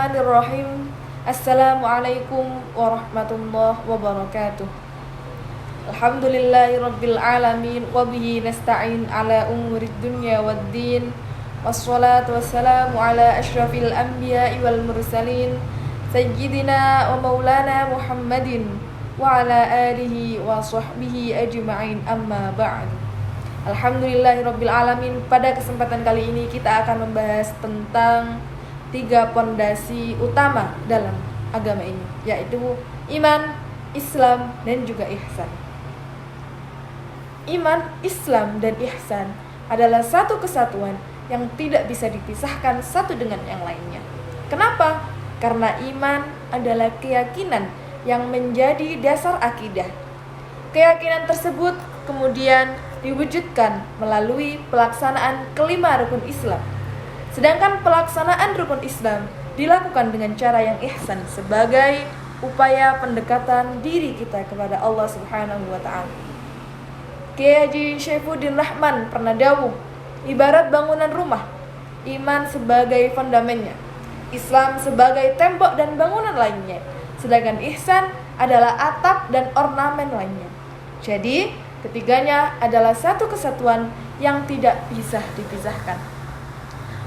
Bismillahirrahmanirrahim. Assalamualaikum warahmatullahi wabarakatuh. Alhamdulillahirabbil alamin wa bihi nasta'in ala umurid dunya waddin. Wassalatu wassalamu ala asyrafil anbiya'i wal mursalin sayyidina wa maulana Muhammadin wa ala alihi wa sahbihi ajma'in, amma ba'd. Alhamdulillahirabbil alamin. Pada kesempatan kali ini kita akan membahas tentang 3 pondasi utama dalam agama ini, yaitu iman, Islam, dan juga ihsan. Iman, Islam, dan ihsan adalah satu kesatuan yang tidak bisa dipisahkan satu dengan yang lainnya. Kenapa? Karena iman adalah keyakinan yang menjadi dasar akidah. Keyakinan tersebut kemudian diwujudkan melalui pelaksanaan kelima rukun Islam. Sedangkan pelaksanaan rukun Islam dilakukan dengan cara yang ihsan sebagai upaya pendekatan diri kita kepada Allah Subhanahu wa taala. Kiai Haji Syaifuddin Rahman pernah dawuh, ibarat bangunan rumah, iman sebagai fondamennya, Islam sebagai tembok dan bangunan lainnya, sedangkan ihsan adalah atap dan ornamen lainnya. Jadi, ketiganya adalah satu kesatuan yang tidak bisa dipisahkan.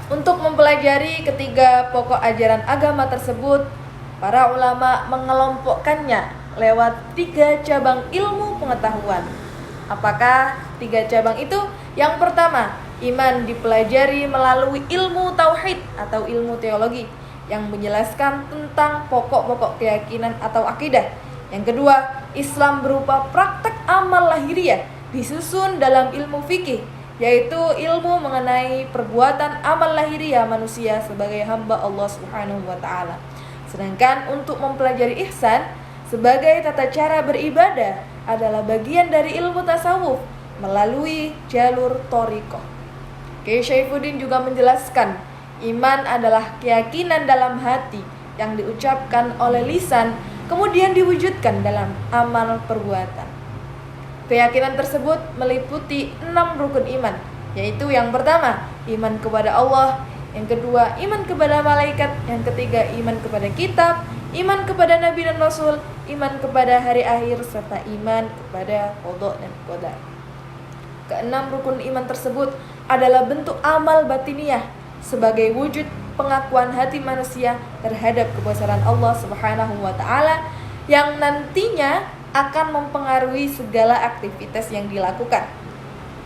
Untuk mempelajari ketiga pokok ajaran agama tersebut, para ulama mengelompokkannya lewat 3 cabang ilmu pengetahuan. Apakah 3 cabang itu? Yang pertama, iman dipelajari melalui ilmu tauhid atau ilmu teologi yang menjelaskan tentang pokok-pokok keyakinan atau akidah. Yang kedua, Islam berupa praktek amal lahiriah disusun dalam ilmu fikih, yaitu ilmu mengenai perbuatan amal lahiriah manusia sebagai hamba Allah Subhanahu wa taala. Sedangkan untuk mempelajari ihsan sebagai tata cara beribadah adalah bagian dari ilmu tasawuf melalui jalur thariqah. Kiai Syaifuddin juga menjelaskan, iman adalah keyakinan dalam hati yang diucapkan oleh lisan kemudian diwujudkan dalam amal perbuatan. Keyakinan tersebut meliputi 6 rukun iman, yaitu yang pertama, iman kepada Allah, yang kedua, iman kepada malaikat, yang ketiga, iman kepada kitab, iman kepada nabi dan rasul, iman kepada hari akhir, serta iman kepada qada dan qadar. Keenam rukun iman tersebut adalah bentuk amal batiniah sebagai wujud pengakuan hati manusia terhadap kebesaran Allah Subhanahu wa taala yang nantinya akan mempengaruhi segala aktivitas yang dilakukan.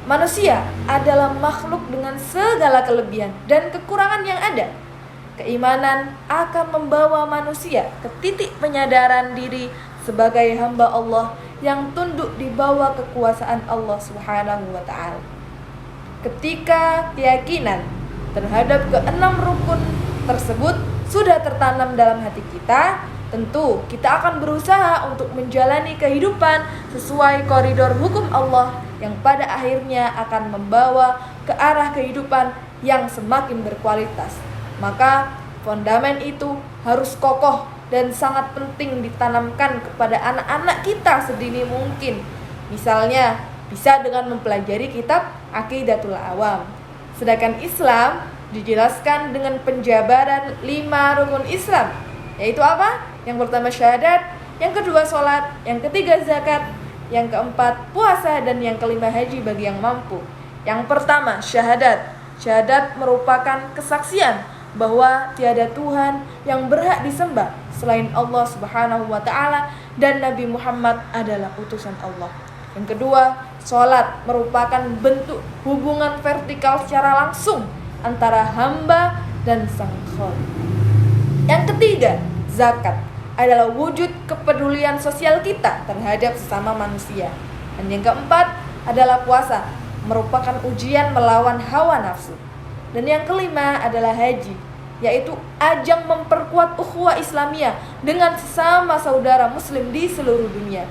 Manusia adalah makhluk dengan segala kelebihan dan kekurangan yang ada. Keimanan akan membawa manusia ke titik penyadaran diri sebagai hamba Allah yang tunduk di bawah kekuasaan Allah Subhanahu wa taala. Ketika keyakinan terhadap ke-6 rukun tersebut sudah tertanam dalam hati kita, tentu kita akan berusaha untuk menjalani kehidupan sesuai koridor hukum Allah yang pada akhirnya akan membawa ke arah kehidupan yang semakin berkualitas. Maka fondamen itu harus kokoh dan sangat penting ditanamkan kepada anak-anak kita sedini mungkin. Misalnya, bisa dengan mempelajari kitab Aqidatul Awam. Sedangkan Islam dijelaskan dengan penjabaran 5 rukun Islam, yaitu apa? Yang pertama syahadat, yang kedua sholat, yang ketiga zakat, yang keempat puasa, dan yang kelima haji bagi yang mampu. Yang pertama syahadat. Syahadat merupakan kesaksian bahwa tiada Tuhan yang berhak disembah selain Allah Subhanahu wa taala dan Nabi Muhammad adalah utusan Allah. Yang kedua, sholat merupakan bentuk hubungan vertikal secara langsung antara hamba dan sang khalik. Yang ketiga, zakat adalah wujud kepedulian sosial kita terhadap sesama manusia. Dan yang keempat adalah puasa, merupakan ujian melawan hawa nafsu. Dan yang kelima adalah haji, yaitu ajang memperkuat ukhuwah Islamiyah dengan sesama saudara muslim di seluruh dunia.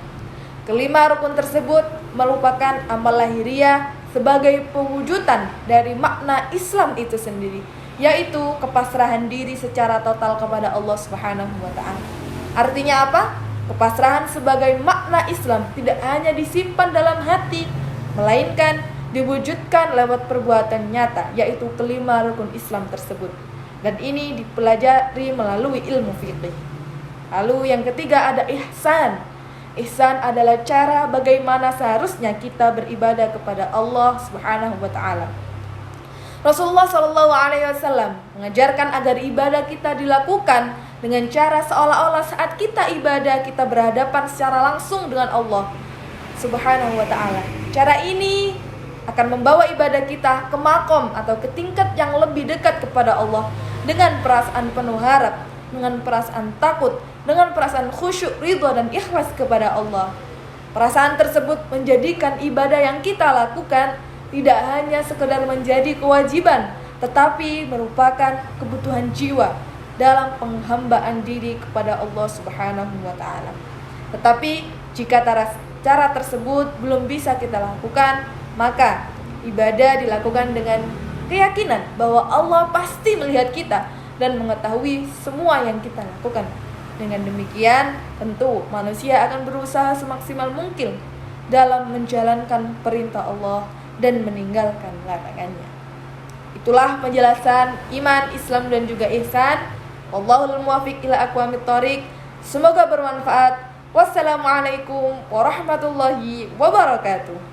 Kelima rukun tersebut merupakan amal lahiriah sebagai pewujudan dari makna Islam itu sendiri, yaitu kepasrahan diri secara total kepada Allah Subhanahu wa taala. Artinya apa? Kepasrahan sebagai makna Islam tidak hanya disimpan dalam hati, melainkan diwujudkan lewat perbuatan nyata, yaitu kelima rukun Islam tersebut. Dan ini dipelajari melalui ilmu fiqih. Lalu yang ketiga ada ihsan. Ihsan adalah cara bagaimana seharusnya kita beribadah kepada Allah Subhanahu wa taala. Rasulullah SAW mengajarkan agar ibadah kita dilakukan dengan cara seolah-olah saat kita ibadah kita berhadapan secara langsung dengan Allah Subhanahu wa taala. Cara ini akan membawa ibadah kita ke makom atau ke tingkat yang lebih dekat kepada Allah dengan perasaan penuh harap, dengan perasaan takut, dengan perasaan khusyuk, ridha dan ikhlas kepada Allah. Perasaan tersebut menjadikan ibadah yang kita lakukan tidak hanya sekedar menjadi kewajiban, tetapi merupakan kebutuhan jiwa dalam penghambaan diri kepada Allah Subhanahu wa taala. Tetapi jika cara tersebut belum bisa kita lakukan, maka ibadah dilakukan dengan keyakinan bahwa Allah pasti melihat kita dan mengetahui semua yang kita lakukan. Dengan demikian, tentu manusia akan berusaha semaksimal mungkin dalam menjalankan perintah Allah dan meninggalkan larangannya. Itulah penjelasan iman, Islam dan juga ihsan. Wallahul muwaffiq ila aqwamit thoriq. Semoga bermanfaat. Wassalamualaikum warahmatullahi wabarakatuh.